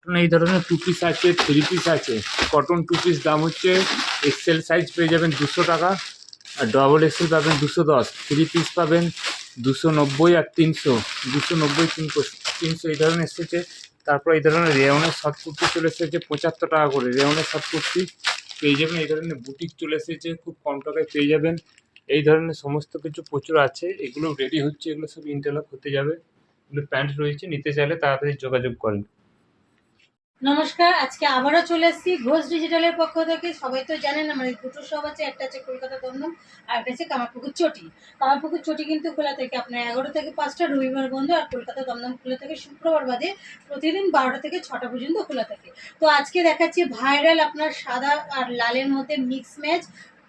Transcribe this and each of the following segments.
এই ধরনের 2 পিস আছে, 3 পিস আছে। কটন 2 পিস দাম হচ্ছে এক্সেল সাইজ পেয়ে যাবেন 200 টাকা, আর ডবল এক্সেল পাবেন 210, 3 পিস পাবেন 290 আর 300, 290 300 এই ধরনের এসেছে। তারপর এই ধরনের রেওনের শর্ট কুর্তি চলে এসেছে 75 টাকা করে, রেওনের শর্ট কুর্তি পেয়ে যাবেন। এই ধরনের বুটিক চলে এসেছে, খুব কম টাকায় পেয়ে যাবেন। এই ধরনের সমস্ত কিছু প্রচুর আছে, এগুলো রেডি হচ্ছে, এগুলো সব ইন্টারলক হতে যাবে। এগুলো প্যান্ট রয়েছে, নিতে চাইলে তাড়াতাড়ি যোগাযোগ করেন। নমস্কার, আজকে আবারও চলে এসেছি ঘোষ ডিজিটালের পক্ষ থেকে। সবাই তো জানেন আমাদের দুটো শপ আছে, একটা আছে কলকাতা দমদম আর একটা আছে কামারপুকুর চটি। কামারপুকুর চটি কিন্তু খোলা থেকে আপনার 11 থেকে 5টা, রবিবার বন্ধ। আর কলকাতা দমদম খোলা থেকে শুক্রবার বাদে প্রতিদিন 12টা থেকে 6টা পর্যন্ত খোলা থাকে। তো আজকে দেখাচ্ছি ভাইরাল আপনার সাদা আর লালের মধ্যে মিক্স ম্যাচ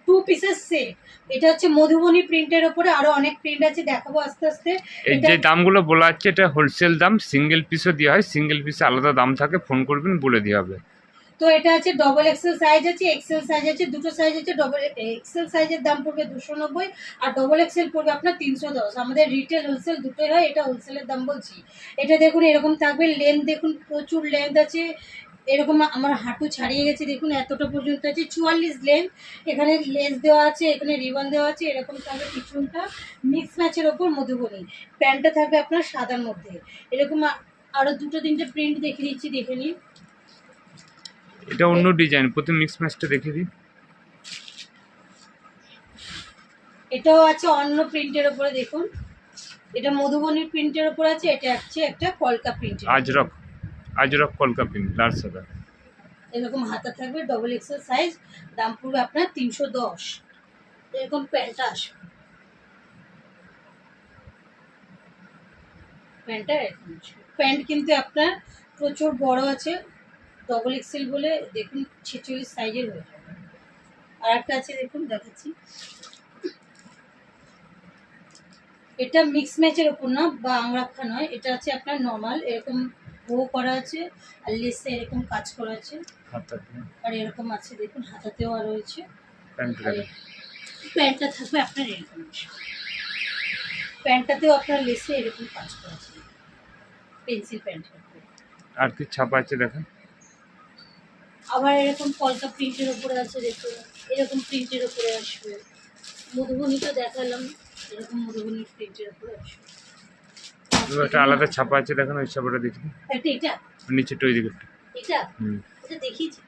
2 পিসের সেট। এটা হচ্ছে মধুবনী প্রিন্টের ওপরে, আরো অনেক প্রিন্ট আছে, দেখাবো আস্তে আস্তে। এই যে দামগুলো বলা হচ্ছে এটা হোলসেল দাম, সিঙ্গেল পিসও দেওয়া হয়, সিঙ্গেল পিসে আলাদা দাম থাকে, ফোন করবেন বলে দেওয়া হবে। তো এটা আছে ডবল এক্সেল সাইজ আছে, এক্সেল সাইজ আছে, দুটো সাইজ আছে। ডবল এক্সেল সাইজের দাম পড়বে 290 আর ডবল এক্সেল পড়বে আপনার 310। আমাদের রিটেল হোলসেল দুটোই হয়, এটা হোলসেলের দাম বলছি। এটা দেখুন এরকম থাকবে, লেন্থ দেখুন প্রচুর লেন্থ আছে, এরকম আমার হাঁটু ছাড়িয়ে গেছে, দেখুন এতটা পর্যন্ত আছে, 44 লেন্থ। এখানে লেস দেওয়া আছে, এখানে রিবন দেওয়া আছে, এরকম থাকবে পিছনটা মিক্স ম্যাচের ওপর মধুবনী। প্যান্টটা থাকবে আপনার সাদার মধ্যে। এরকম আরো দুটো তিনটে প্রিন্ট দেখিয়ে দিচ্ছি, দেখে নিন। এটা অন্য ডিজাইন, প্রথম মিক্স ম্যাচটা দেখে দিই। এটাও আছে অন্য প্রিন্টের উপরে, দেখুন এটা মধুবনী প্রিন্টের উপর আছে, এটা হচ্ছে একটা কলকা প্রিন্টের। আজরক কলকা প্রিন্ট, লাল সাদা। এরকম হাতা থাকবে, ডবল এক্সেল সাইজ, দাম পড়বে আপনার 310। এরকম প্যান্টটা আসবে, প্যান্টটা এরকম আসবে। প্যান্ট কিন্তু আপনার প্রচুর বড় আছে, ডবল এক্সেল বলে দেখুন 46 সাইজের হয়ে যাবে। আর একটা আছে দেখুন, দেখাচ্ছি। এটা মিক্স ম্যাচের ওপর না বা আংরাক্ষা নয়, এটা আছে আপনার নর্মাল, এরকম বো করা আছে আর লেসে এরকম কাজ করা আছে, আর এরকম আছে দেখুন হাতাতেও আর রয়েছে। প্যান্টটা থাকবে আপনার এরকম, প্যান্টটাতেও আপনার লেসে এরকম কাজ করা আছে, পেন্সিল প্যান্ট। আর কি ছাপা আছে দেখেন। আবার এরকম কলকা প্রিন্টের উপরে আছে, দেখুন এরকম প্রিন্টের উপরে আসবে। মধুবনীটা দেখালাম, এরকম মধুবনী প্রিন্টের উপরে আসবে। একটা আলাদা ছাপা আছে দেখেন, ওই ছাপাটা দেখি। এটা নিচে তো ওই দিকে এটা দেখিয়েছি।